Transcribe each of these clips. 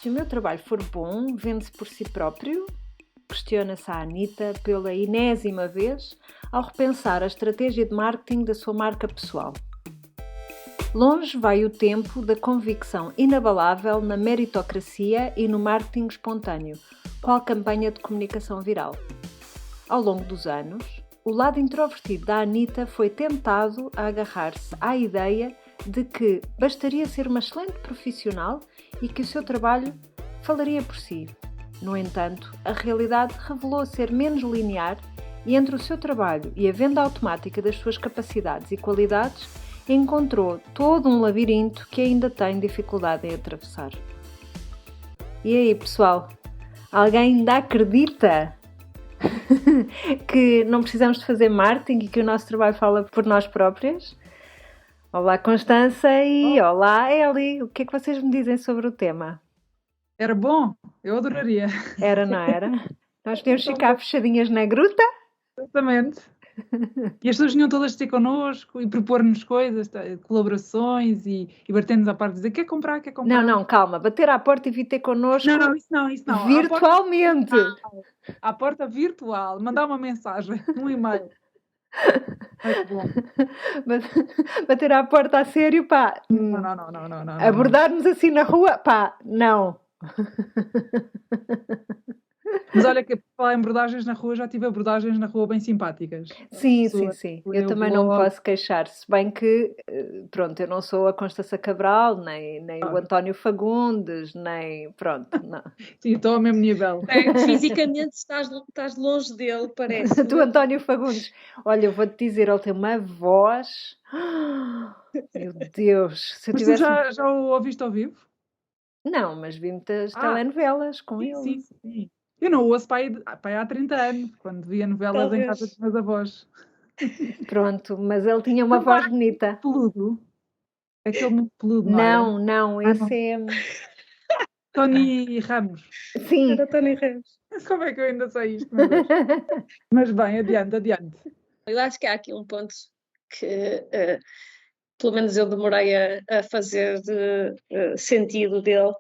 Se o meu trabalho for bom, vende-se por si próprio? Questiona-se a Anitta pela enésima vez ao repensar a estratégia de marketing da sua marca pessoal. Longe vai o tempo da convicção inabalável na meritocracia e no marketing espontâneo, qual campanha de comunicação viral. Ao longo dos anos, o lado introvertido da Anitta foi tentado a agarrar-se à ideia de que bastaria ser uma excelente profissional e que o seu trabalho falaria por si. No entanto, a realidade revelou ser menos linear e entre o seu trabalho e a venda automática das suas capacidades e qualidades, encontrou todo um labirinto que ainda tem dificuldade em atravessar. E aí, pessoal? Alguém ainda acredita que não precisamos de fazer marketing e que o nosso trabalho fala por nós próprias? Olá, Constança, e olá, Eli. O que é que vocês me dizem sobre o tema? Era bom? Eu adoraria. Era, não era? Nós podíamos ficar fechadinhas na gruta? Exatamente. E as pessoas vinham todas ter connosco e propor-nos coisas, colaborações e bater-nos à parte de dizer quer comprar. Não, calma. Bater à porta e vir ter connosco. Não, isso não. Virtualmente. À porta virtual. Mandar uma mensagem, um e-mail. Muito bom. Bater à porta a sério, pá. Não. Abordar-nos assim na rua, pá, não. Mas olha que para falar em abordagens na rua, já tive abordagens na rua bem simpáticas. Sim. Eu também não me posso queixar, se bem que, pronto, eu não sou a Constança Cabral, nem o António Fagundes, nem, pronto, não. Sim, estou ao mesmo nível. Fisicamente estás longe dele, parece. Do António Fagundes. Olha, eu vou-te dizer, ele tem uma voz... Meu Deus! Se eu Mas tivesse... tu já o ouviste ao vivo? Não, mas vi muitas telenovelas com ele. Sim. Eu não ouço pai há 30 anos, quando via novelas em casa dos meus avós. Pronto, mas ele tinha uma voz bonita. Peludo. Aquele muito peludo, não, esse é... Tony Ramos. Sim. Era Tony Ramos. Como é que eu ainda sei isto, meu Deus? Mas bem, adiante. Eu acho que há aqui um ponto que, pelo menos eu demorei a fazer sentido dele,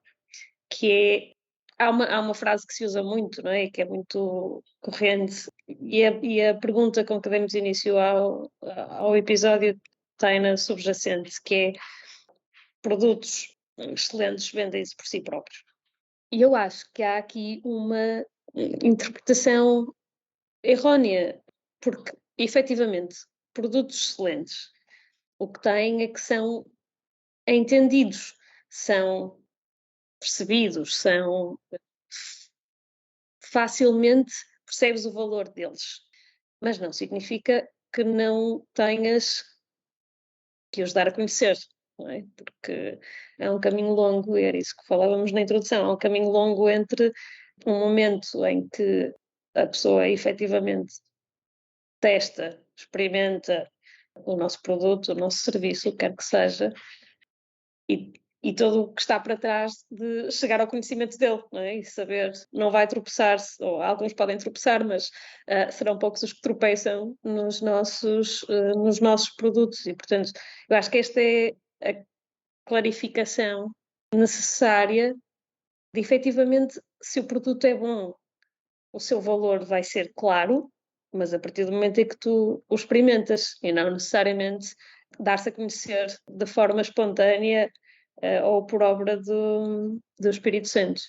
que é... Há uma frase que se usa muito, não é? Que é muito corrente, e a pergunta com que demos início ao episódio tem na subjacente, que é: produtos excelentes vendem-se por si próprios. E eu acho que há aqui uma interpretação errónea, porque, efetivamente, produtos excelentes, o que têm é que são entendidos, são percebidos, facilmente percebes o valor deles, mas não significa que não tenhas que os dar a conhecer, não é? Porque é um caminho longo, e era isso que falávamos na introdução, é um caminho longo entre um momento em que a pessoa efetivamente testa, experimenta o nosso produto, o nosso serviço, o que quer que seja, e todo o que está para trás de chegar ao conhecimento dele, não é? E saber, não vai tropeçar-se, ou alguns podem tropeçar, mas serão poucos os que tropeçam nos nossos produtos, e portanto eu acho que esta é a clarificação necessária de, efetivamente, se o produto é bom, o seu valor vai ser claro, mas a partir do momento em que tu o experimentas, e não necessariamente dar-se a conhecer de forma espontânea ou por obra do Espírito Santo.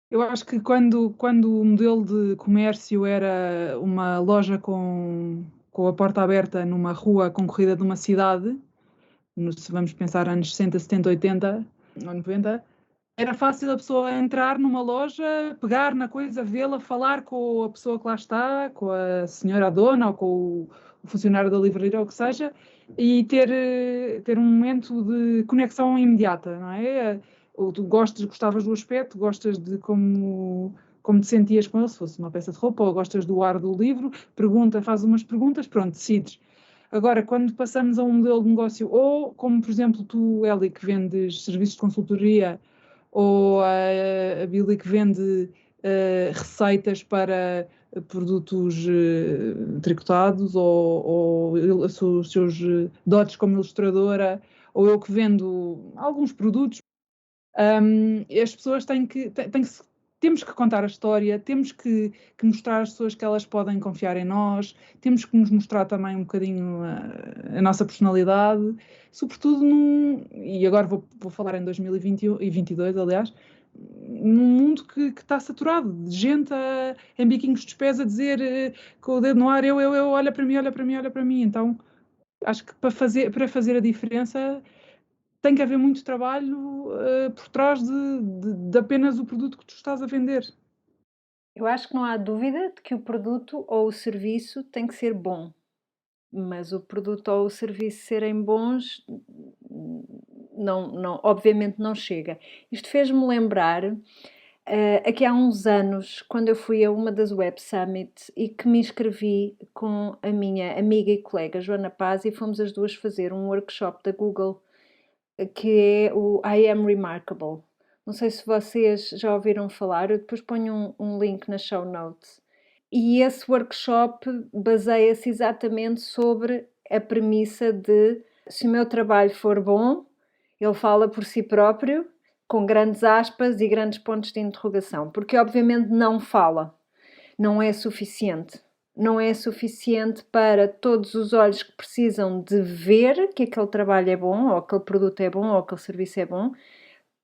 Eu acho que quando o modelo de comércio era uma loja com a porta aberta numa rua concorrida de uma cidade, se vamos pensar anos 60, 70, 80 ou 90, era fácil a pessoa entrar numa loja, pegar na coisa, vê-la, falar com a pessoa que lá está, com a senhora dona ou com o funcionário da livraria ou o que seja, e ter um momento de conexão imediata, não é? Ou tu gostavas do aspecto, gostas de como te sentias com ele, se fosse uma peça de roupa, ou gostas do ar do livro, faz umas perguntas, pronto, decides. Agora, quando passamos a um modelo de negócio, ou como, por exemplo, tu, Eli, que vendes serviços de consultoria, ou a Billy, que vende receitas para produtos tricotados, ou os seus dotes como ilustradora, ou eu que vendo alguns produtos As pessoas temos que contar a história, temos que mostrar às pessoas que elas podem confiar em nós, temos que nos mostrar também um bocadinho a nossa personalidade, sobretudo e agora vou falar em 2021 e 2022, aliás, num mundo que está saturado de gente em biquinhos dos pés a dizer com o dedo no ar, olha para mim, olha para mim, olha para mim. Então, acho que para fazer a diferença tem que haver muito trabalho por trás de apenas o produto que tu estás a vender. Eu acho que não há dúvida de que o produto ou o serviço tem que ser bom, mas o produto ou o serviço serem bons, obviamente não chega. Isto fez-me lembrar, aqui há uns anos, quando eu fui a uma das Web Summits e que me inscrevi com a minha amiga e colega Joana Paz e fomos as duas fazer um workshop da Google, que é o I Am Remarkable. Não sei se vocês já ouviram falar, eu depois ponho um link na show notes. E esse workshop baseia-se exatamente sobre a premissa de se o meu trabalho for bom, ele fala por si próprio, com grandes aspas e grandes pontos de interrogação, porque obviamente não fala, não é suficiente. Não é suficiente para todos os olhos que precisam de ver que aquele trabalho é bom, ou aquele produto é bom, ou aquele serviço é bom,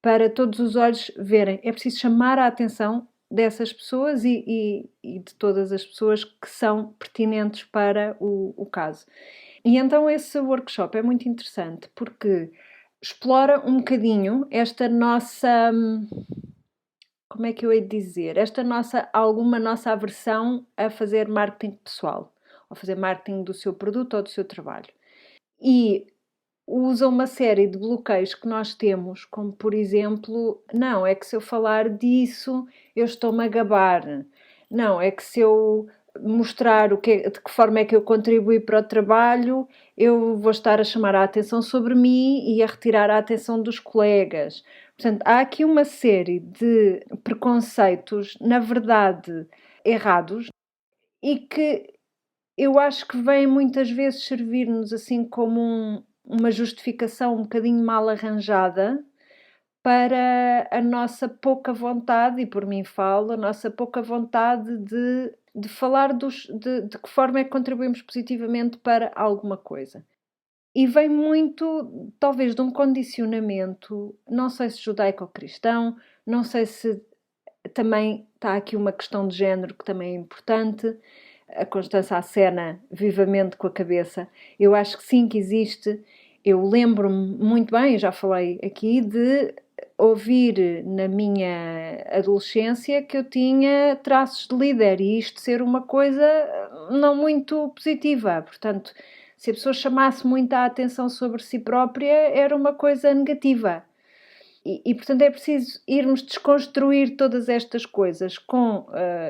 para todos os olhos verem. É preciso chamar a atenção dessas pessoas e de todas as pessoas que são pertinentes para o caso. E então esse workshop é muito interessante porque explora um bocadinho esta nossa, como é que eu hei de dizer, alguma nossa aversão a fazer marketing pessoal, ou fazer marketing do seu produto ou do seu trabalho. E usa uma série de bloqueios que nós temos, como por exemplo, não, é que se eu falar disso, eu estou-me a gabar. Não, é que se eu mostrar de que forma é que eu contribuí para o trabalho, eu vou estar a chamar a atenção sobre mim e a retirar a atenção dos colegas. Portanto, há aqui uma série de preconceitos, na verdade, errados, e que eu acho que vêm muitas vezes servir-nos assim como uma justificação um bocadinho mal arranjada para a nossa pouca vontade, e por mim falo, a nossa pouca vontade de falar de que forma é que contribuímos positivamente para alguma coisa. E vem muito, talvez, de um condicionamento, não sei se judaico ou cristão, não sei se também está aqui uma questão de género que também é importante. A Constança acena vivamente com a cabeça. Eu acho que sim, que existe. Eu lembro-me muito bem, já falei aqui, de ouvir na minha adolescência que eu tinha traços de líder e isto ser uma coisa não muito positiva. Portanto, se a pessoa chamasse muito a atenção sobre si própria, era uma coisa negativa. Portanto, é preciso irmos desconstruir todas estas coisas com,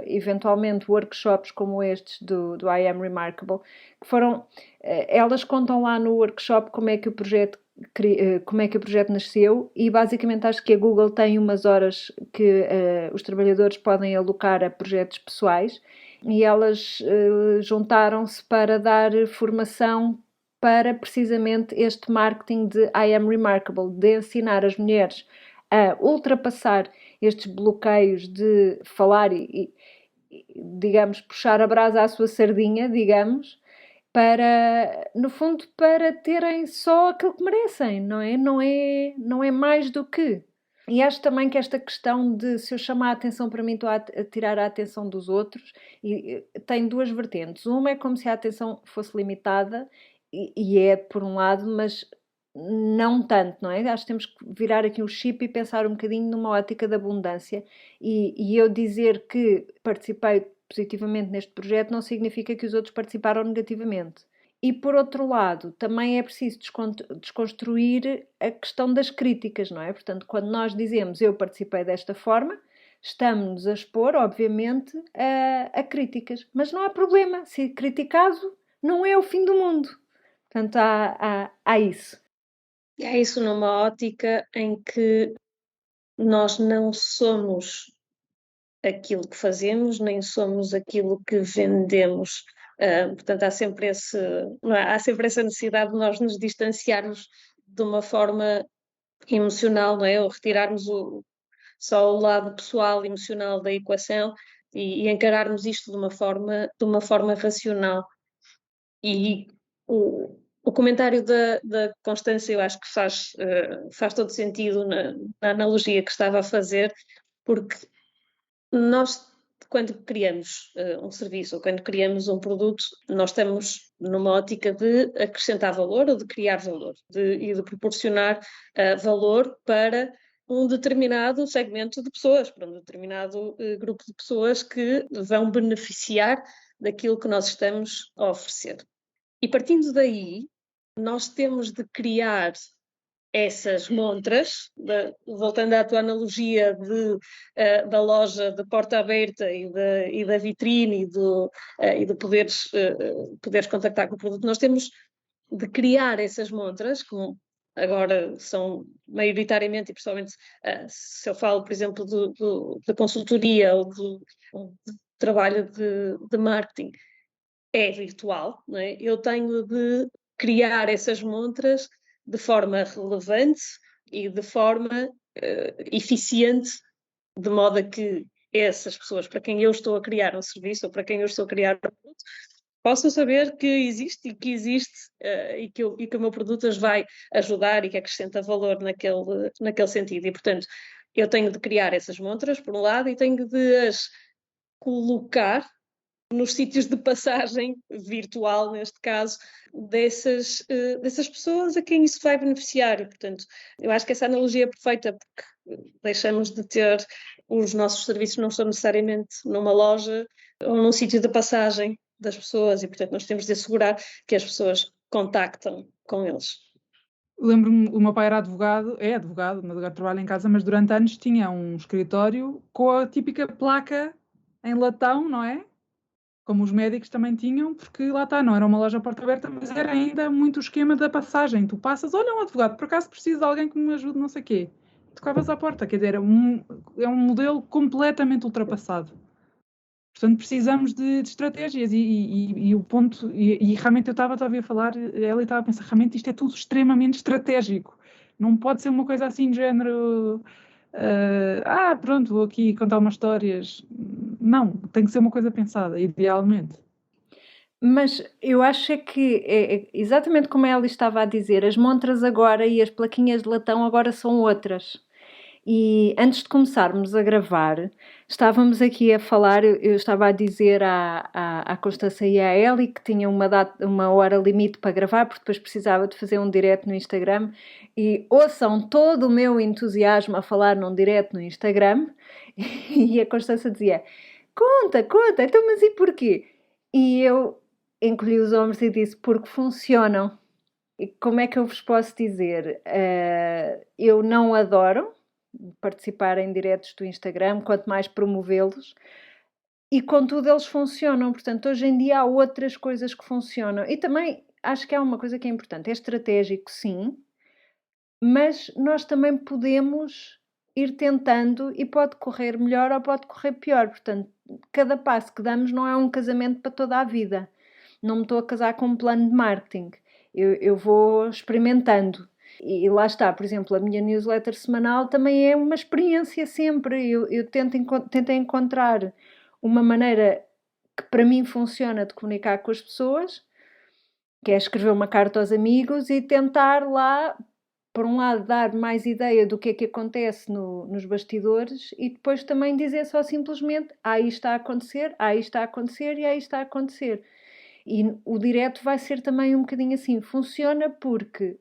eventualmente, workshops como estes do I Am Remarkable, que foram... elas contam lá no workshop como é que o projeto nasceu e, basicamente, acho que a Google tem umas horas que os trabalhadores podem alocar a projetos pessoais e elas juntaram-se para dar formação para precisamente este marketing de I Am Remarkable, de ensinar as mulheres a ultrapassar estes bloqueios de falar e digamos, puxar a brasa à sua sardinha, digamos, para, no fundo, para terem só aquilo que merecem, não é? Não é mais do que. E acho também que esta questão de se eu chamar a atenção para mim, estou a tirar a atenção dos outros, e tem duas vertentes. Uma é como se a atenção fosse limitada, e é por um lado, mas não tanto, não é? Acho que temos que virar aqui um chip e pensar um bocadinho numa ótica de abundância. E eu dizer que participei positivamente neste projeto não significa que os outros participaram negativamente. E por outro lado, também é preciso desconstruir a questão das críticas, não é? Portanto, quando nós dizemos eu participei desta forma, estamos-nos a expor, obviamente, a críticas. Mas não há problema, se criticado, não é o fim do mundo. Portanto, há isso. E há isso numa ótica em que nós não somos aquilo que fazemos, nem somos aquilo que vendemos. Portanto, há sempre essa necessidade de nós nos distanciarmos de uma forma emocional, não é? Ou retirarmos só o lado pessoal, emocional da equação e encararmos isto de uma forma racional. E o comentário da Constância eu acho que faz todo sentido na analogia que estava a fazer, porque nós, quando criamos um serviço ou quando criamos um produto, nós estamos numa ótica de acrescentar valor ou de criar valor e de proporcionar valor para um determinado segmento de pessoas, para um determinado grupo de pessoas que vão beneficiar daquilo que nós estamos a oferecer. E partindo daí, nós temos de criar essas montras, voltando à tua analogia da loja de porta aberta e da vitrine e de poderes contactar com o produto, nós temos de criar essas montras, como agora são maioritariamente, e principalmente se eu falo, por exemplo, da consultoria ou do trabalho de marketing, é virtual, não é? Eu tenho de criar essas montras de forma relevante e de forma eficiente, de modo a que essas pessoas para quem eu estou a criar um serviço ou para quem eu estou a criar um produto possam saber que existe e que o meu produto as vai ajudar e que acrescenta valor naquele sentido. E, portanto, eu tenho de criar essas montras, por um lado, e tenho de as colocar nos sítios de passagem virtual, neste caso, dessas pessoas a quem isso vai beneficiar. E, portanto, eu acho que essa analogia é perfeita, porque deixamos de ter os nossos serviços, não são necessariamente numa loja ou num sítio de passagem das pessoas, e, portanto, nós temos de assegurar que as pessoas contactam com eles. Lembro-me, o meu pai era advogado, mas agora trabalha em casa, mas durante anos tinha um escritório com a típica placa em latão, não é? Como os médicos também tinham, porque lá está, não era uma loja porta aberta, mas era ainda muito o esquema da passagem. Tu passas, olha um advogado, por acaso preciso de alguém que me ajude, não sei o quê. Tocavas à porta, quer dizer, é um modelo completamente ultrapassado. Portanto, precisamos de estratégias e o ponto, e realmente eu estava a ouvir falar, ela estava a pensar, realmente isto é tudo extremamente estratégico. Não pode ser uma coisa assim de género, pronto, vou aqui contar umas histórias. Não, tem que ser uma coisa pensada, idealmente. Mas eu acho que é exatamente como ela estava a dizer, as montras agora e as plaquinhas de latão agora são outras. E antes de começarmos a gravar, estávamos aqui a falar, eu estava a dizer à Constância e à Eli que tinha uma hora limite para gravar, porque depois precisava de fazer um direto no Instagram. E ouçam todo o meu entusiasmo a falar num direto no Instagram. E a Constância dizia, conta, então mas e porquê? E eu encolhi os ombros e disse, porque funcionam. E como é que eu vos posso dizer? Eu não adoro participar em diretos do Instagram, quanto mais promovê-los, e contudo eles funcionam. Portanto, hoje em dia há outras coisas que funcionam. E também acho que há uma coisa que é importante, é estratégico, sim, mas nós também podemos ir tentando e pode correr melhor ou pode correr pior. Portanto, cada passo que damos não é um casamento para toda a vida. Não me estou a casar com um plano de marketing. Eu vou experimentando. E lá está, por exemplo, a minha newsletter semanal também é uma experiência sempre. Eu tento encontrar uma maneira que para mim funciona de comunicar com as pessoas, que é escrever uma carta aos amigos e tentar lá, por um lado, dar mais ideia do que é que acontece nos bastidores e depois também dizer só simplesmente isto está a acontecer, isto está a acontecer e isto está a acontecer. E o direto vai ser também um bocadinho assim. Funciona porque,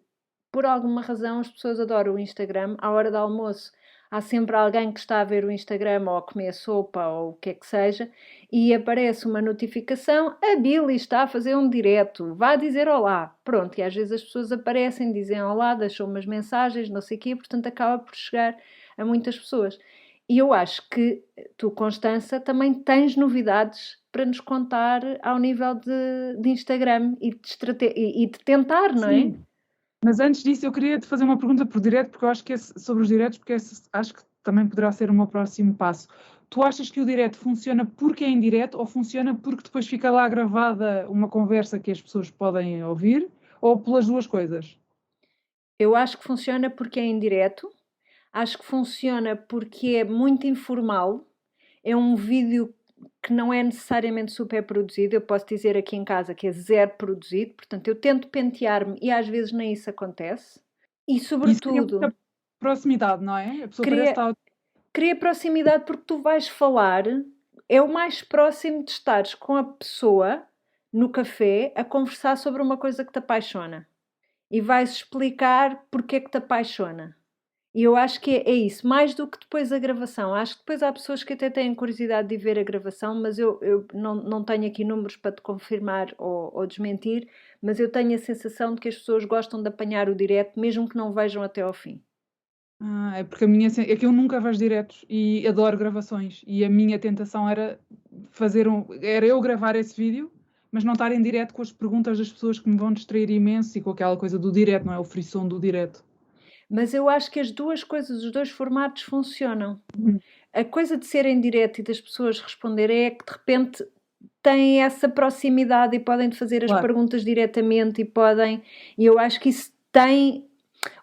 por alguma razão, as pessoas adoram o Instagram. À hora do almoço, há sempre alguém que está a ver o Instagram ou a comer sopa ou o que é que seja e aparece uma notificação, a Billy está a fazer um direto, vá dizer olá. Pronto, e às vezes as pessoas aparecem, dizem olá, deixam umas mensagens, não sei o quê, portanto acaba por chegar a muitas pessoas. E eu acho que tu, Constança, também tens novidades para nos contar ao nível de Instagram e de tentar, não é? Sim. Mas antes disso eu queria te fazer uma pergunta por direto, porque eu acho que sobre os diretos, porque acho que também poderá ser o meu próximo passo. Tu achas que o direto funciona porque é em direto ou funciona porque depois fica lá gravada uma conversa que as pessoas podem ouvir ou pelas duas coisas? Eu acho que funciona porque é indireto, acho que funciona porque é muito informal, é um vídeo que não é necessariamente super produzido. Eu posso dizer aqui em casa que é zero produzido, portanto eu tento pentear-me e às vezes nem isso acontece. E Isso cria sobretudo, muita proximidade, não é? A pessoa parece cria, estar. cria proximidade porque tu vais falar, é o mais próximo de estares com a pessoa no café a conversar sobre uma coisa que te apaixona. E vais explicar porque é que te apaixona. E eu acho que é isso, mais do que depois a gravação. Acho que depois há pessoas que até têm curiosidade de ver a gravação, mas eu não tenho aqui números para te confirmar ou desmentir, mas eu tenho a sensação de que as pessoas gostam de apanhar o direto, mesmo que não vejam até ao fim. É porque a minha é que eu nunca vejo diretos e adoro gravações. E a minha tentação era era eu gravar esse vídeo, mas não estar em direto com as perguntas das pessoas que me vão distrair imenso e com aquela coisa do direto, não é? O frisson do direto. Mas eu acho que as duas coisas, os dois formatos funcionam. Uhum. A coisa de ser em direto e das pessoas responderem é que de repente têm essa proximidade e podem fazer as Claro. perguntas diretamente e eu acho que isso tem.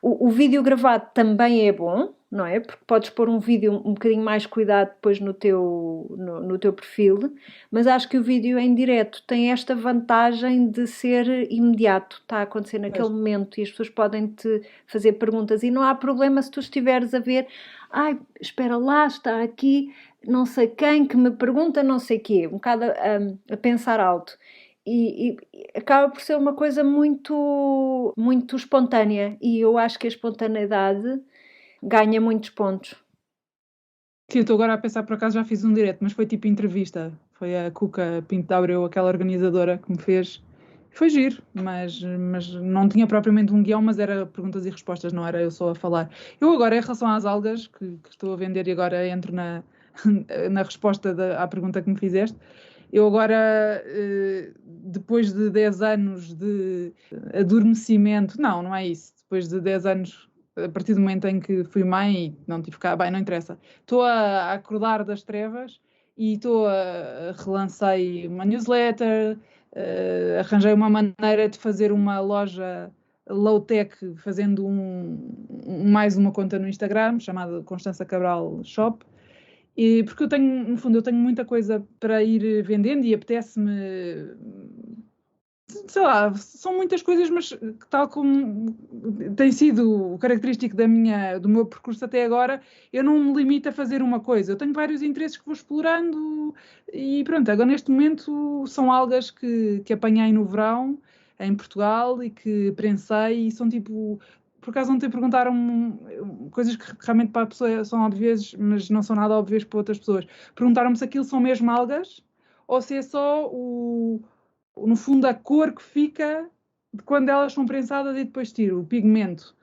O vídeo gravado também é bom, não é? Porque podes pôr um vídeo um bocadinho mais cuidado depois no teu perfil, mas acho que o vídeo em direto tem esta vantagem de ser imediato, está a acontecer naquele momento e as pessoas podem te fazer perguntas e não há problema se tu estiveres a ver, ai, espera lá, está aqui não sei quem que me pergunta não sei quê, um bocado a pensar alto. E acaba por ser uma coisa muito, muito espontânea e eu acho que a espontaneidade ganha muitos pontos. Sim, eu estou agora a pensar, por acaso já fiz um direto, mas foi tipo entrevista. Foi a Cuca Pinto de Abreu, aquela organizadora que me fez. Foi giro, mas não tinha propriamente um guião, mas era perguntas e respostas, não era eu só a falar. Eu agora, em relação às algas, que estou a vender e agora entro na resposta à pergunta que me fizeste, eu agora, depois de 10 anos de adormecimento, não é isso, depois de 10 anos, a partir do momento em que fui mãe e não tive cá, bem, não interessa, estou a acordar das trevas e relancei uma newsletter, arranjei uma maneira de fazer uma loja low-tech, fazendo mais uma conta no Instagram, chamada Constança Cabral Shop, e porque no fundo, eu tenho muita coisa para ir vendendo e apetece-me, sei lá, são muitas coisas, mas tal como tem sido característico do meu percurso até agora, eu não me limito a fazer uma coisa. Eu tenho vários interesses que vou explorando e pronto, agora neste momento são algas que apanhei no verão em Portugal e que prensei e são tipo. Por acaso ontem perguntaram-me coisas que realmente para a pessoa são óbvias, mas não são nada óbvias para outras pessoas. Perguntaram-me se aquilo são mesmo algas ou se é só no fundo a cor que fica de quando elas são prensadas e depois tiro, o pigmento.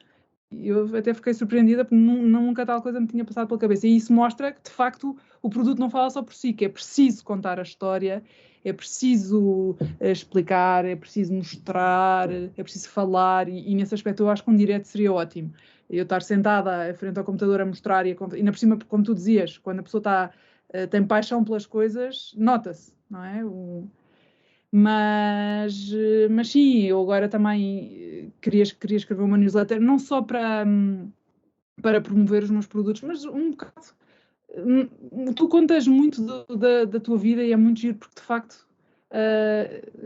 Eu até fiquei surpreendida porque nunca tal coisa me tinha passado pela cabeça. E isso mostra que, de facto, o produto não fala só por si, que é preciso contar a história, é preciso explicar, é preciso mostrar, é preciso falar, e nesse aspecto eu acho que um direto seria ótimo. Eu estar sentada à frente ao computador a mostrar e ainda por cima, como tu dizias, quando a pessoa tem paixão pelas coisas, nota-se, não é? Mas sim, eu agora também queria escrever uma newsletter, não só para promover os meus produtos, mas um bocado. Tu contas muito da tua vida e é muito giro, porque de facto,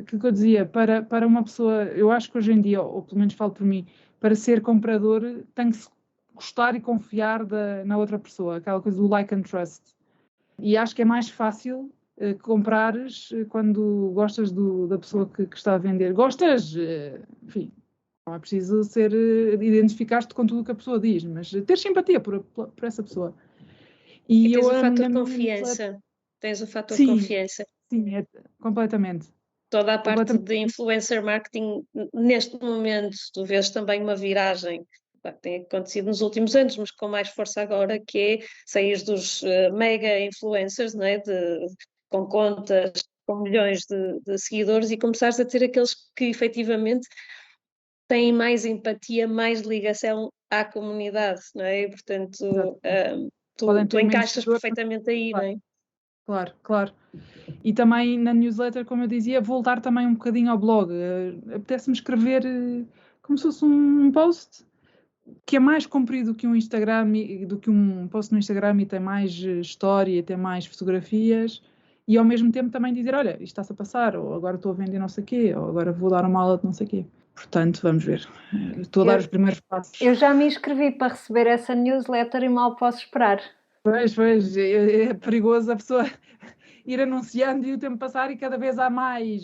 aquilo que eu dizia, para uma pessoa, eu acho que hoje em dia, ou pelo menos falo por mim, para ser comprador, tem que se gostar e confiar na outra pessoa, aquela coisa do like and trust. E acho que é mais fácil comprares quando gostas da pessoa que está a vender. Gostas, enfim, não é preciso identificar-te com tudo o que a pessoa diz, mas ter simpatia por essa pessoa. E tens o fator confiança. Tens o fator confiança. Sim, completamente. Toda a parte de influencer marketing, neste momento, tu vês também uma viragem que tem acontecido nos últimos anos, mas com mais força agora, que é sair dos mega influencers, não é? Com contas, com milhões de seguidores e começares a ter aqueles que efetivamente têm mais empatia, mais ligação à comunidade, não é? E, portanto, tu encaixas perfeitamente aí, claro. não é? Claro. E também na newsletter, como eu dizia, voltar também um bocadinho ao blog. Apetece-me escrever como se fosse um post que é mais comprido do que um Instagram, do que um post no Instagram e tem mais história, tem mais fotografias, e ao mesmo tempo também dizer, olha, isto está-se a passar, ou agora estou a vender não sei o quê, ou agora vou dar uma aula de não sei o quê. Portanto, vamos ver. Estou a dar os primeiros passos. Eu já me inscrevi para receber essa newsletter e mal posso esperar. Pois, é perigoso a pessoa ir anunciando e o tempo passar e cada vez há mais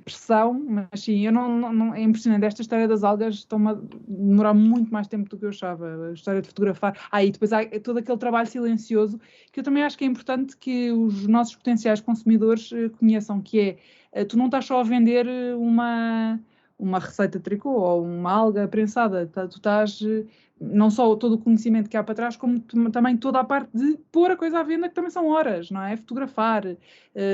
pressão, mas sim, eu não, é impressionante, esta história das algas estão-me a demorar muito mais tempo do que eu achava, a história de fotografar, e depois há todo aquele trabalho silencioso, que eu também acho que é importante que os nossos potenciais consumidores conheçam, que é, tu não estás só a vender uma receita de tricô ou uma alga prensada, tu estás não só todo o conhecimento que há para trás, como também toda a parte de pôr a coisa à venda, que também são horas, não é? Fotografar,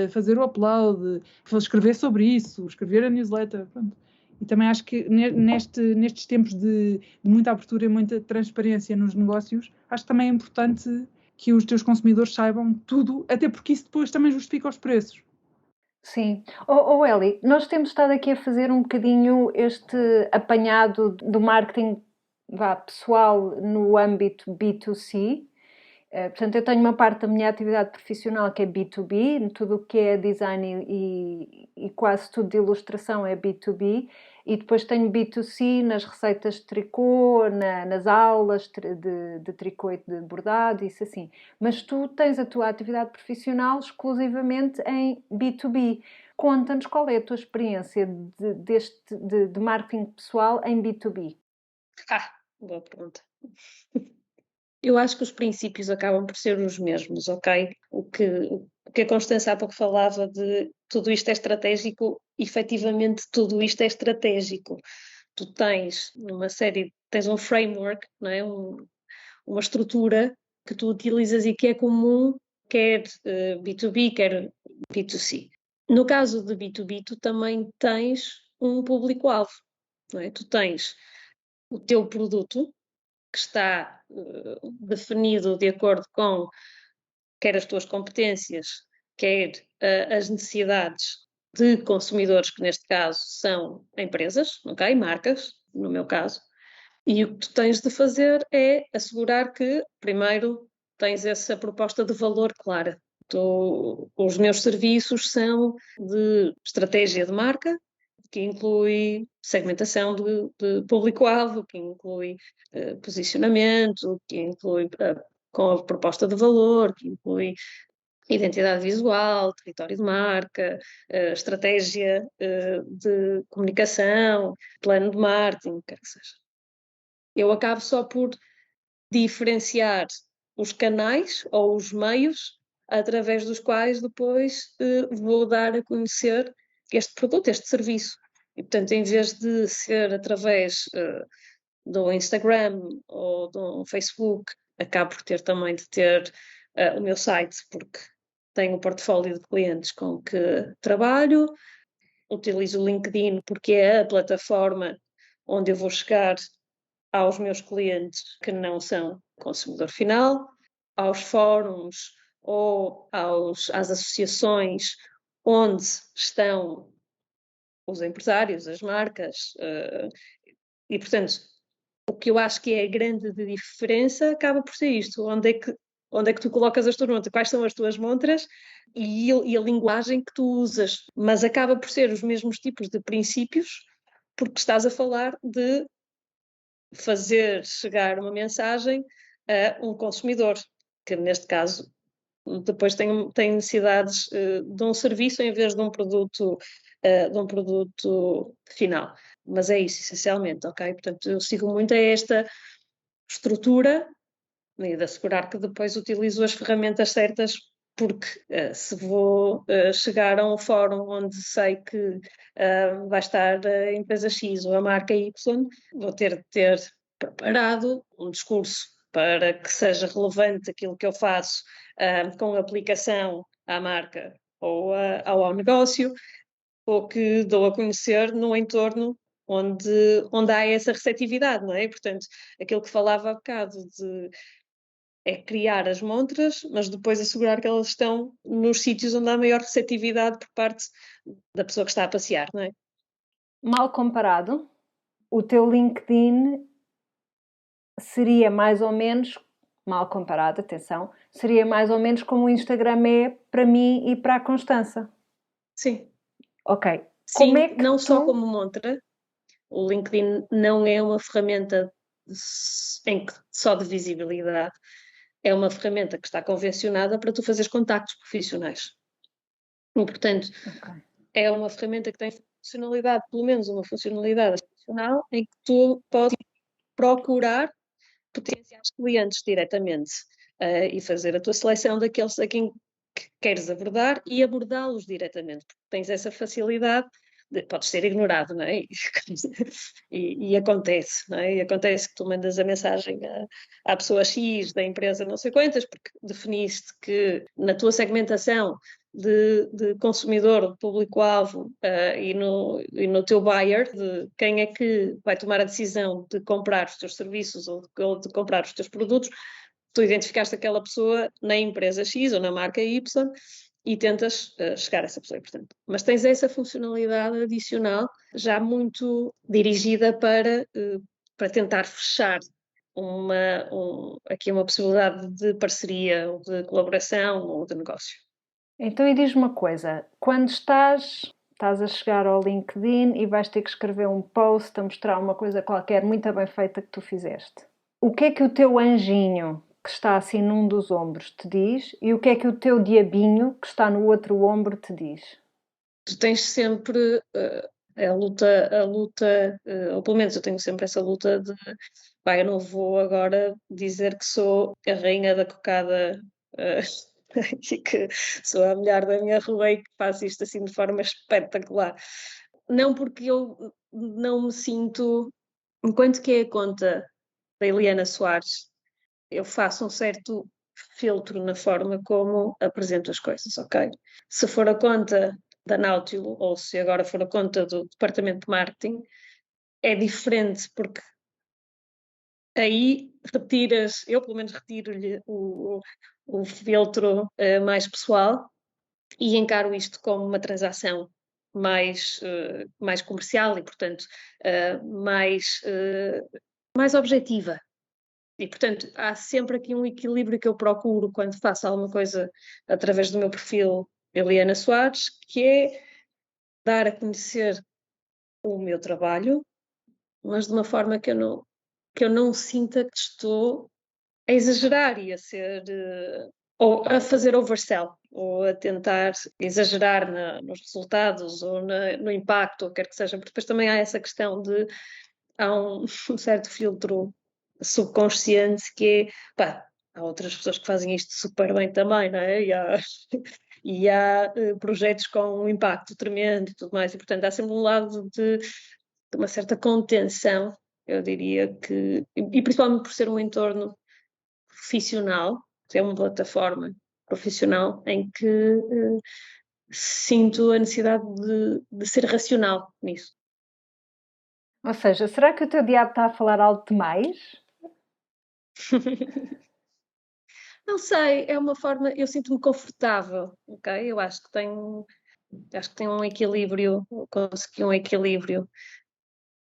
fazer o upload, escrever sobre isso, escrever a newsletter, pronto. E também acho que nestes tempos de muita abertura e muita transparência nos negócios, acho que também é importante que os teus consumidores saibam tudo, até porque isso depois também justifica os preços. Sim. Eli, nós temos estado aqui a fazer um bocadinho este apanhado do marketing pessoal no âmbito B2C. Portanto, eu tenho uma parte da minha atividade profissional que é B2B, tudo o que é design e quase tudo de ilustração é B2B, e depois tenho B2C nas receitas de tricô, nas aulas de tricô e de bordado, isso assim. Mas tu tens a tua atividade profissional exclusivamente em B2B. Conta-nos qual é a tua experiência de marketing pessoal em B2B. Boa pergunta. Eu acho que os princípios acabam por ser os mesmos, ok? O que a Constança há pouco falava de tudo isto é estratégico, efetivamente tudo isto é estratégico. Tu tens tens um framework, não é? Uma estrutura que tu utilizas e que é comum, quer B2B, quer B2C. No caso de B2B, tu também tens um público-alvo, não é? Tu tens o teu produto, que está definido de acordo com quer as tuas competências, quer as necessidades de consumidores, que neste caso são empresas, ok? Marcas, no meu caso. E o que tu tens de fazer é assegurar que, primeiro, tens essa proposta de valor clara. Os meus serviços são de estratégia de marca, que inclui segmentação de público-alvo, que inclui posicionamento, que inclui com a proposta de valor, que inclui identidade visual, território de marca, estratégia de comunicação, plano de marketing, quer que seja. Eu acabo só por diferenciar os canais ou os meios através dos quais depois vou dar a conhecer este produto, este serviço. E, portanto, em vez de ser através do Instagram ou do Facebook, acabo por ter também de ter o meu site, porque tenho um portfólio de clientes com que trabalho, utilizo o LinkedIn porque é a plataforma onde eu vou chegar aos meus clientes que não são consumidor final, aos fóruns ou às associações onde estão os empresários, as marcas, e portanto o que eu acho que é a grande diferença acaba por ser isto, onde é que tu colocas as tuas montras, quais são as tuas montras e a linguagem que tu usas, mas acaba por ser os mesmos tipos de princípios, porque estás a falar de fazer chegar uma mensagem a um consumidor, que neste caso depois tem necessidades de um serviço em vez de um produto final. Mas é isso, essencialmente, ok? Portanto, eu sigo muito a esta estrutura e de assegurar que depois utilizo as ferramentas certas, porque se vou chegar a um fórum onde sei que vai estar a empresa X ou a marca Y, vou ter de ter preparado um discurso para que seja relevante aquilo que eu faço com aplicação à marca ou ao negócio, ou que dou a conhecer no entorno onde há essa receptividade, não é? Portanto, aquilo que falava há bocado é criar as montras, mas depois assegurar que elas estão nos sítios onde há maior receptividade por parte da pessoa que está a passear, não é? Mal comparado, o teu LinkedIn seria mais ou menos, mal comparado, atenção, seria mais ou menos como o Instagram é para mim e para a Constança. Sim. Ok. Sim, Como é que não só tu... como montra, o LinkedIn não é uma ferramenta só de visibilidade, é uma ferramenta que está convencionada para tu fazeres contactos profissionais. E, portanto, Ok. é uma ferramenta que tem funcionalidade, pelo menos uma funcionalidade adicional, em que tu podes procurar potenciais clientes diretamente e fazer a tua seleção daqueles a quem que queres abordar e abordá-los diretamente, porque tens essa facilidade. Podes ser ignorado, não é? E acontece, não é? E acontece que tu mandas a mensagem à pessoa X da empresa não sei quantas, porque definiste que na tua segmentação de consumidor, de público-alvo e no teu buyer, de quem é que vai tomar a decisão de comprar os teus serviços ou de comprar os teus produtos, tu identificaste aquela pessoa na empresa X ou na marca Y e tentas chegar a essa pessoa. Portanto, mas tens essa funcionalidade adicional já muito dirigida para tentar fechar aqui uma possibilidade de parceria, ou de colaboração ou de negócio. Então, e diz-me uma coisa, quando estás a chegar ao LinkedIn e vais ter que escrever um post a mostrar uma coisa qualquer muito bem feita que tu fizeste, o que é que o teu anjinho, que está assim num dos ombros, te diz e o que é que o teu diabinho, que está no outro ombro, te diz? Tu tens sempre a luta, ou pelo menos eu tenho sempre essa luta de, pá, eu não vou agora dizer que sou a rainha da cocada e que sou a mulher da minha rua e que faço isto assim de forma espetacular. Não porque eu não me sinto, enquanto que é a conta da Eliana Soares, eu faço um certo filtro na forma como apresento as coisas, ok? Se for a conta da Nautilo ou se agora for a conta do departamento de marketing, é diferente porque aí retiras, eu pelo menos retiro-lhe o filtro mais pessoal e encaro isto como uma transação mais comercial e, portanto, mais objetiva. E, portanto, há sempre aqui um equilíbrio que eu procuro quando faço alguma coisa através do meu perfil Eliana Soares, que é dar a conhecer o meu trabalho, mas de uma forma que eu não sinta que estou a exagerar e a ser ou a fazer oversell, ou a tentar exagerar nos resultados ou no impacto, ou quer que seja, porque depois também há essa questão de há um certo filtro subconsciente que é, pá, há outras pessoas que fazem isto super bem também, não é? E há projetos com um impacto tremendo e tudo mais, e portanto há sempre um lado de uma certa contenção, eu diria que, e principalmente por ser um entorno profissional, é uma plataforma profissional em que sinto a necessidade de ser racional nisso. Ou seja, será que o teu diabo está a falar alto demais? Não sei, é uma forma, eu sinto-me confortável, ok? Eu acho que tem um equilíbrio, consegui um equilíbrio.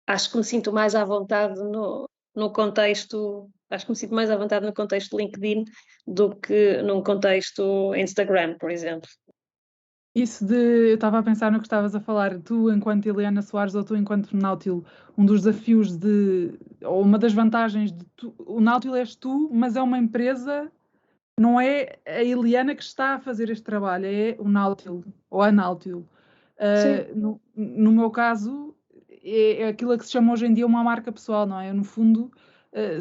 Acho que me sinto mais à vontade no contexto, acho que me sinto mais à vontade no contexto LinkedIn do que num contexto Instagram, por exemplo. Isso eu estava a pensar no que estavas a falar, tu enquanto Eliana Soares ou tu enquanto Nautilo, um dos desafios ou uma das vantagens o Nautilo és tu, mas é uma empresa, não é a Eliana que está a fazer este trabalho, é o Nautilo, ou a Nautilo. No meu caso, é aquilo a que se chama hoje em dia uma marca pessoal, não é? No fundo,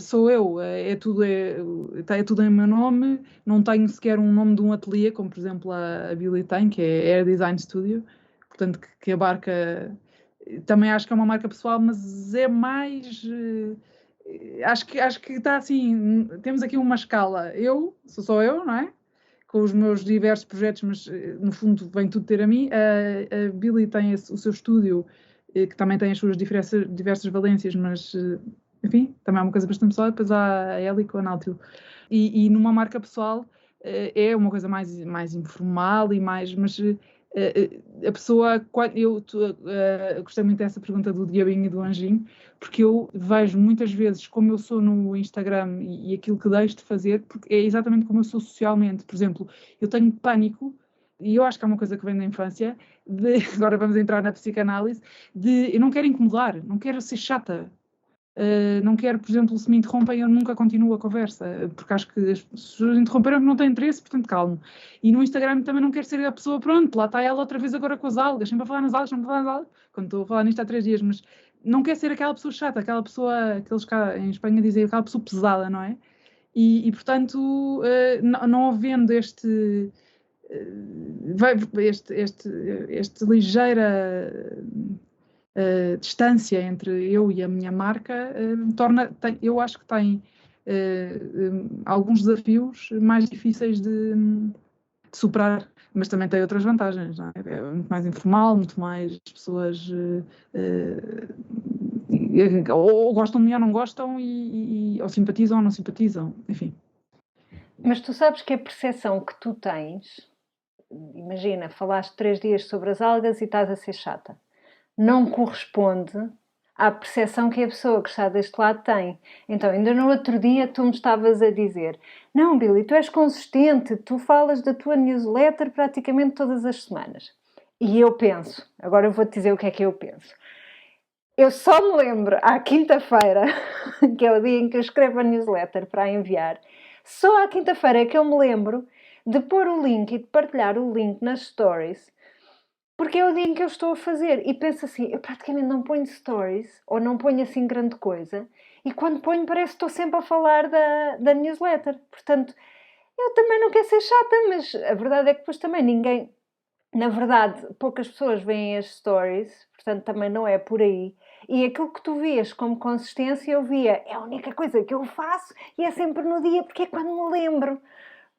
sou eu, é tudo em meu nome, não tenho sequer um nome de um ateliê, como por exemplo a Billy tem, que é Air Design Studio, portanto que abarca, também acho que é uma marca pessoal, mas é mais, acho que está assim, temos aqui uma escala, sou só eu, não é? Com os meus diversos projetos, mas no fundo vem tudo ter a mim. A Billy tem o seu estúdio, que também tem as suas diversas valências, mas enfim, também é uma coisa bastante pessoal. Depois há a Ellie com a Nautilo. E numa marca pessoal é uma coisa mais informal e mais, mas A pessoa, eu gostei muito dessa pergunta do diabinho e do anjinho, porque eu vejo muitas vezes como eu sou no Instagram e aquilo que deixo de fazer, porque é exatamente como eu sou socialmente. Por exemplo, eu tenho pânico, e eu acho que é uma coisa que vem da infância, agora vamos entrar na psicanálise, eu não quero incomodar, não quero ser chata. Não quero, por exemplo, se me interrompem, eu nunca continuo a conversa, porque acho que as pessoas interromperam que não têm interesse, portanto, calmo. E no Instagram também não quero ser a pessoa, pronto, lá está ela outra vez agora com as algas, sempre a falar nas algas, sempre a falar nas algas, quando estou a falar nisto há 3 dias, mas não quero ser aquela pessoa chata, aquela pessoa que eles cá em Espanha dizem, aquela pessoa pesada, não é? Portanto, não havendo este ligeira distância entre eu e a minha marca eu acho que tem alguns desafios mais difíceis de superar, mas também tem outras vantagens, não é? É muito mais informal, muito mais pessoas ou gostam de mim ou não gostam ou simpatizam ou não simpatizam, enfim. Mas tu sabes que a percepção que tu tens, imagina, falaste 3 dias sobre as algas e estás a ser chata, não corresponde à percepção que a pessoa que está deste lado tem. Então, ainda no outro dia tu me estavas a dizer: não, Billy, tu és consistente, tu falas da tua newsletter praticamente todas as semanas. E eu penso, agora eu vou-te dizer o que é que eu penso. Eu só me lembro, à quinta-feira, que é o dia em que eu escrevo a newsletter para enviar, só à quinta-feira é que eu me lembro de pôr o link e de partilhar o link nas stories, porque é o dia em que eu estou a fazer. E penso assim, eu praticamente não ponho stories, ou não ponho assim grande coisa, e quando ponho parece que estou sempre a falar da newsletter. Portanto, eu também não quero ser chata, mas a verdade é que depois também ninguém... Na verdade, poucas pessoas veem as stories, portanto também não é por aí. E aquilo que tu vias como consistência, eu via, é a única coisa que eu faço e é sempre no dia, porque é quando me lembro.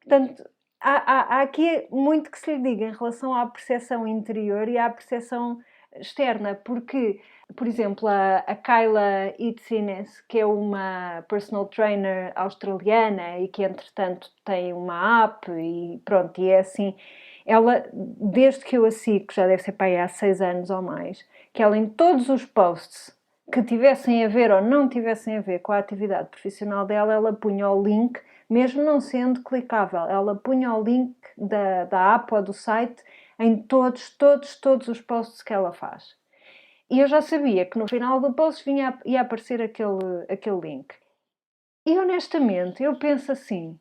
Portanto, há aqui muito que se lhe diga em relação à percepção interior e à percepção externa, porque, por exemplo, a Kyla Itzines, que é uma personal trainer australiana e que, entretanto, tem uma app e pronto, e é assim... Ela, desde que eu a sigo, já deve ser para aí há 6 anos ou mais, que ela em todos os posts que tivessem a ver ou não tivessem a ver com a atividade profissional dela, ela punha o link, mesmo não sendo clicável, ela punha o link da app ou do site em todos os posts que ela faz. E eu já sabia que no final do post ia aparecer aquele link. E honestamente, eu penso assim...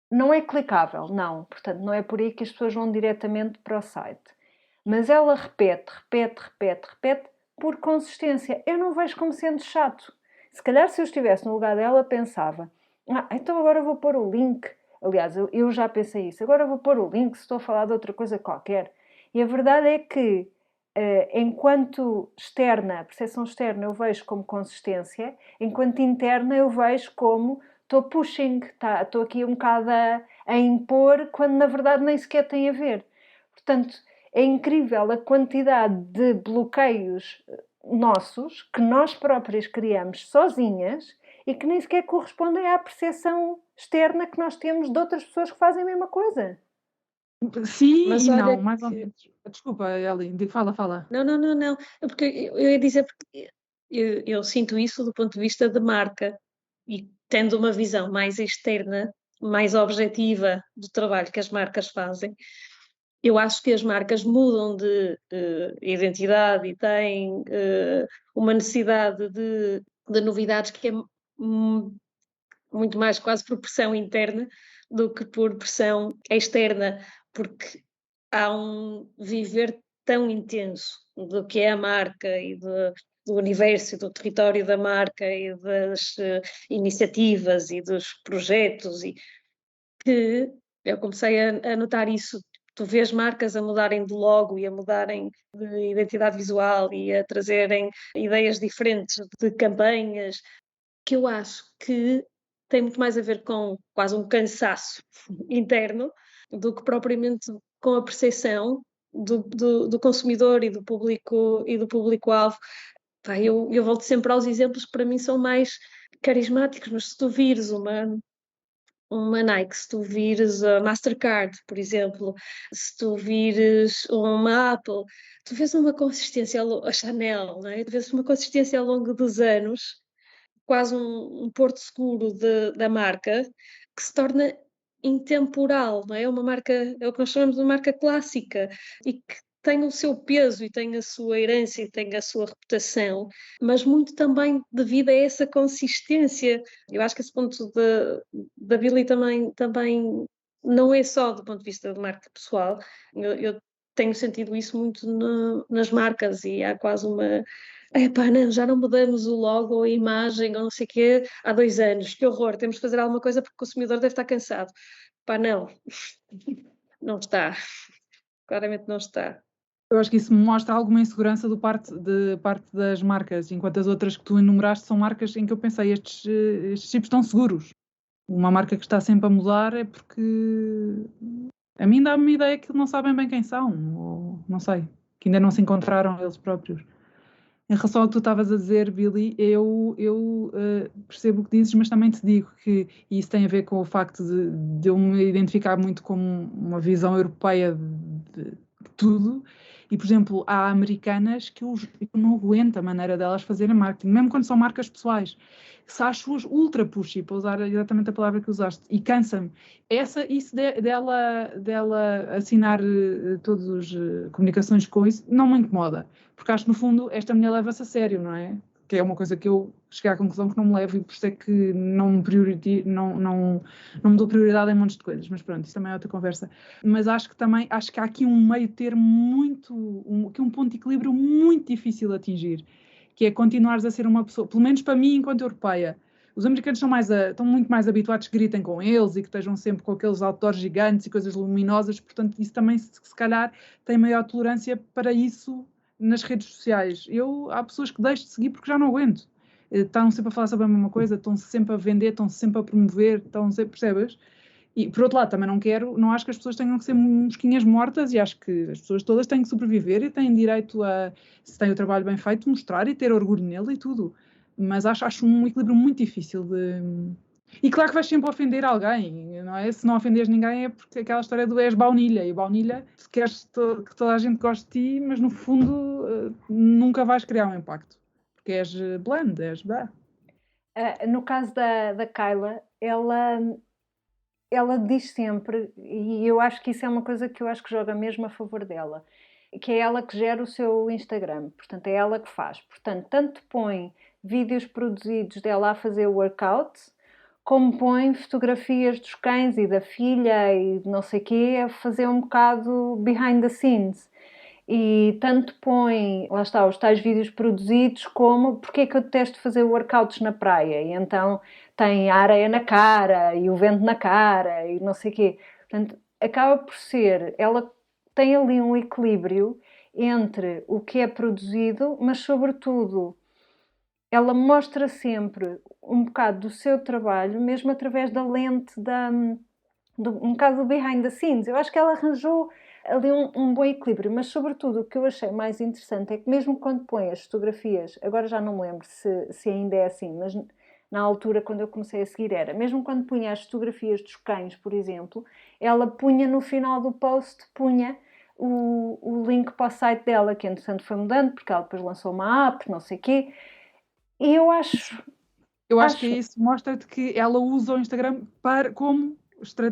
Não é clicável, não. Portanto, não é por aí que as pessoas vão diretamente para o site. Mas ela repete por consistência. Eu não vejo como sendo chato. Se calhar, se eu estivesse no lugar dela, pensava: então agora vou pôr o link. Aliás, eu já pensei isso. Agora vou pôr o link se estou a falar de outra coisa qualquer. E a verdade é que, enquanto externa, percepção externa, eu vejo como consistência. Enquanto interna, eu vejo como... estou pushing, estou aqui um bocado a impor, quando na verdade nem sequer tem a ver. Portanto, é incrível a quantidade de bloqueios nossos que nós próprias criamos sozinhas e que nem sequer correspondem à percepção externa que nós temos de outras pessoas que fazem a mesma coisa. Sim Mas e olha não, mais ou menos. Desculpa, Eli, fala. Não. Porque eu ia dizer, porque eu sinto isso do ponto de vista de marca e tendo uma visão mais externa, mais objetiva do trabalho que as marcas fazem, eu acho que as marcas mudam de identidade e têm uma necessidade de novidades que é muito mais quase por pressão interna do que por pressão externa, porque há um viver tão intenso do que é a marca e do universo, do território da marca e das iniciativas e dos projetos, e que eu comecei a notar isso. Tu vês marcas a mudarem de logo e a mudarem de identidade visual e a trazerem ideias diferentes de campanhas, que eu acho que tem muito mais a ver com quase um cansaço interno do que propriamente com a percepção do consumidor e do público-alvo. Eu volto sempre aos exemplos que para mim são mais carismáticos, mas se tu vires uma Nike, se tu vires a Mastercard, por exemplo, se tu vires uma Apple, tu vês uma consistência, a Chanel, não é? Tu vês uma consistência ao longo dos anos, quase um porto seguro da marca, que se torna intemporal, não é? Uma marca, é o que nós chamamos de uma marca clássica, e que tem o seu peso e tem a sua herança e tem a sua reputação, mas muito também devido a essa consistência. Eu acho que esse ponto da Billie também não é só do ponto de vista de marca pessoal. Eu tenho sentido isso muito nas marcas, e há quase uma... Epá, não, já não mudamos o logo ou a imagem ou não sei o quê há 2 anos. Que horror, temos de fazer alguma coisa porque o consumidor deve estar cansado. Pá, não. Não está. Claramente não está. Eu acho que isso mostra alguma insegurança de parte das marcas, enquanto as outras que tu enumeraste são marcas em que eu pensei, estes tipos estão seguros. Uma marca que está sempre a mudar é porque a mim dá-me a ideia que não sabem bem quem são, ou não sei, que ainda não se encontraram eles próprios. Em relação ao que tu estavas a dizer, Billie, eu percebo o que dizes, mas também te digo que isso tem a ver com o facto de eu me identificar muito com uma visão europeia de tudo. E, por exemplo, há americanas que eu não aguento a maneira delas fazerem marketing, mesmo quando são marcas pessoais. Se acho-as ultra pushy, para usar exatamente a palavra que usaste, e cansa-me. Isso dela assinar todas as comunicações com isso, não me incomoda. Porque acho que, no fundo, esta mulher leva-se a sério, não é? Que é uma coisa que eu cheguei à conclusão que não me levo, e por isso é que não me dou prioridade em montes de coisas. Mas pronto, isso também é outra conversa. Mas acho que há aqui um meio termo um ponto de equilíbrio muito difícil de atingir, que é continuares a ser uma pessoa, pelo menos para mim, enquanto europeia. Os americanos estão muito mais habituados que gritem com eles e que estejam sempre com aqueles outdoors gigantes e coisas luminosas, portanto, isso também, se calhar, tem maior tolerância para isso nas redes sociais. Há pessoas que deixo de seguir porque já não aguento. Estão sempre a falar sobre a mesma coisa, estão sempre a vender, estão sempre a promover, percebes? E, por outro lado, também não acho que as pessoas tenham que ser mosquinhas mortas, e acho que as pessoas todas têm que sobreviver e têm direito a, se têm o trabalho bem feito, mostrar e ter orgulho nele e tudo. Mas acho um equilíbrio muito difícil de... E claro que vais sempre ofender alguém, não é? Se não ofenderes ninguém é porque aquela história do és baunilha, e baunilha, se queres que toda a gente goste de ti, mas no fundo nunca vais criar um impacto, porque és bland, és blá. No caso da Kyla, ela diz sempre, e eu acho que isso é uma coisa que eu acho que joga mesmo a favor dela, que é ela que gera o seu Instagram, portanto é ela que faz. Portanto, tanto põe vídeos produzidos dela a fazer workout, como põe fotografias dos cães e da filha e de não sei o quê, a fazer um bocado behind the scenes. E tanto põe, lá está, os tais vídeos produzidos, como porque é que eu detesto fazer workouts na praia, e então tem a areia na cara e o vento na cara e não sei o quê. Portanto, acaba por ser, ela tem ali um equilíbrio entre o que é produzido, mas sobretudo ela mostra sempre um bocado do seu trabalho, mesmo através da lente, um bocado do behind the scenes. Eu acho que ela arranjou ali um bom equilíbrio, mas sobretudo o que eu achei mais interessante é que mesmo quando põe as fotografias, agora já não me lembro se ainda é assim, mas na altura quando eu comecei a seguir era, mesmo quando punha as fotografias dos cães, por exemplo, ela punha no final do post, punha o link para o site dela, que entretanto foi mudando, porque ela depois lançou uma app, não sei o quê, e eu acho que isso mostra-te que ela usa o Instagram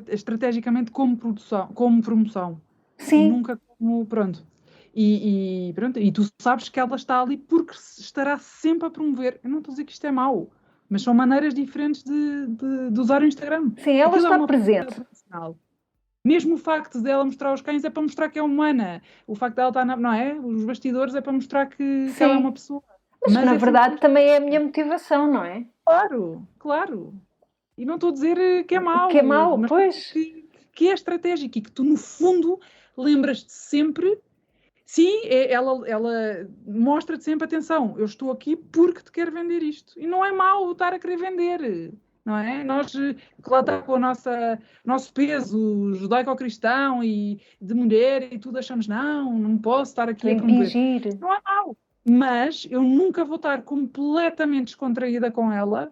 estrategicamente como promoção. Sim. Nunca como, pronto. Pronto. E tu sabes que ela está ali porque estará sempre a promover. Eu não estou a dizer que isto é mau, mas são maneiras diferentes de usar o Instagram. Sim, ela está presente. Mesmo o facto de ela mostrar os cães é para mostrar que é humana. O facto de ela estar não é? Os bastidores é para mostrar que ela é uma pessoa. Mas na verdade também é a minha motivação, não é? Claro. E não estou a dizer que é mau. Que é mau, mas pois. Que é estratégico e que tu, no fundo, lembras-te sempre. Sim, ela mostra-te sempre, atenção, eu estou aqui porque te quero vender isto. E não é mau estar a querer vender, não é? Nós, que lá está com o nosso peso judaico-cristão e de mulher e tudo, achamos, não posso estar aqui a promover. Não é mau. Mas eu nunca vou estar completamente descontraída com ela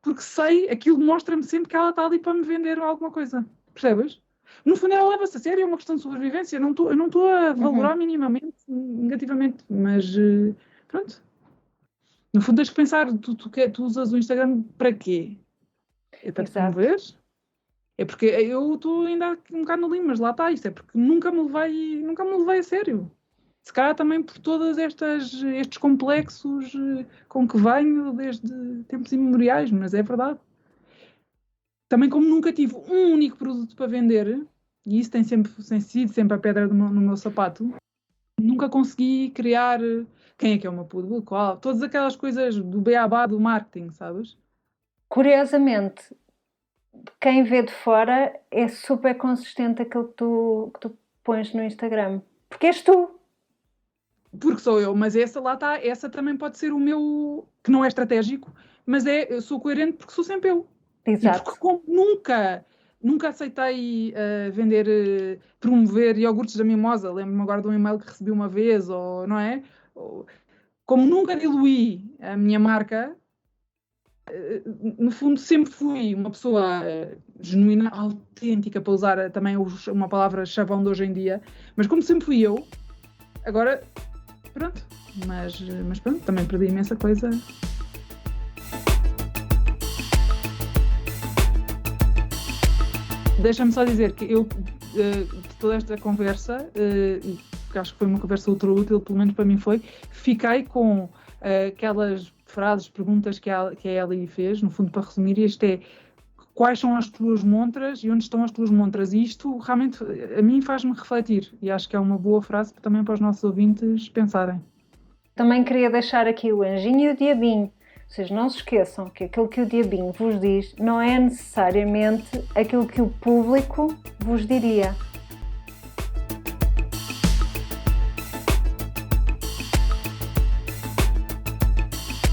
porque sei, aquilo mostra-me sempre que ela está ali para me vender alguma coisa. Percebes? No fundo, ela leva-se a sério, é uma questão de sobrevivência. Eu não estou a valorar minimamente, negativamente, mas pronto. No fundo, tens que pensar, tu usas o Instagram para quê? É para te promover? É porque eu estou ainda um bocado no limbo, mas lá está, isto é porque nunca me levei a sério. Se calhar também por todos estes complexos com que venho desde tempos imemoriais, mas é verdade. Também como nunca tive um único produto para vender, e isso tem sido sempre a pedra no meu sapato, nunca consegui criar quem é que é o meu público, qual, todas aquelas coisas do beabá do marketing, sabes? Curiosamente, quem vê de fora é super consistente aquilo que tu pões no Instagram. Porque és tu. Porque sou eu, mas essa lá está, essa também pode ser o meu, que não é estratégico, mas eu sou coerente porque sou sempre eu. Exato. E porque como nunca aceitei vender, promover iogurtes da Mimosa, lembro-me agora de um e-mail que recebi uma vez, ou não é? Como nunca diluí a minha marca, no fundo sempre fui uma pessoa genuína, autêntica, para usar também uma palavra chavão de hoje em dia, mas como sempre fui eu, agora, pronto, mas pronto, também perdi imensa coisa. Deixa-me só dizer que eu, de toda esta conversa, e que acho que foi uma conversa ultra útil, pelo menos para mim foi, fiquei com aquelas frases, perguntas que a Ellie fez, no fundo para resumir, isto é: quais são as tuas montras e onde estão as tuas montras? E isto realmente a mim faz-me refletir, e acho que é uma boa frase também para os nossos ouvintes pensarem. Também queria deixar aqui o anjinho e o diabinho. Vocês não se esqueçam que aquilo que o diabinho vos diz não é necessariamente aquilo que o público vos diria.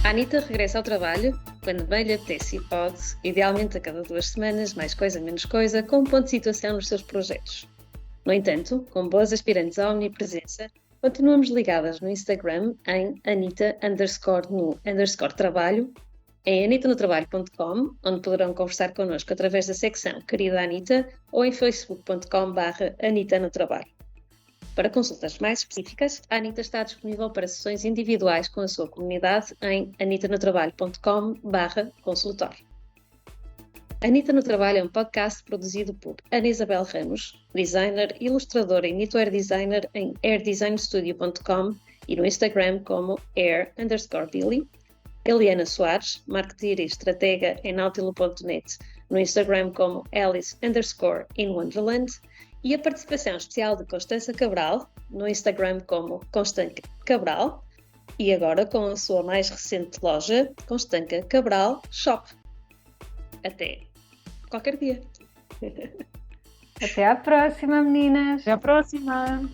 A Anitta regressa ao trabalho quando bem lhe apetece e pode, idealmente a cada 2 semanas, mais coisa, menos coisa, com um ponto de situação nos seus projetos. No entanto, com boas aspirantes à omnipresença, continuamos ligadas no Instagram em Anita_no_trabalho, em anitanotrabalho.com, onde poderão conversar connosco através da secção Querida Anitta ou em facebook.com/anitanotrabalho. Para consultas mais específicas, a Anitta está disponível para sessões individuais com a sua comunidade em anitanotrabalho.com/consultório. Anitta no Trabalho é um podcast produzido por Ana Isabel Ramos, designer, ilustradora e knitwear designer em airdesignstudio.com e no Instagram como air_Billy, Eliana Soares, marketeer e estratega em nautilo.net, no Instagram como Alice_in Wonderland, e a participação especial de Constança Cabral, no Instagram como Constanca Cabral, e agora com a sua mais recente loja, Constanca Cabral Shop. Até qualquer dia. Até à próxima, meninas! Até à próxima!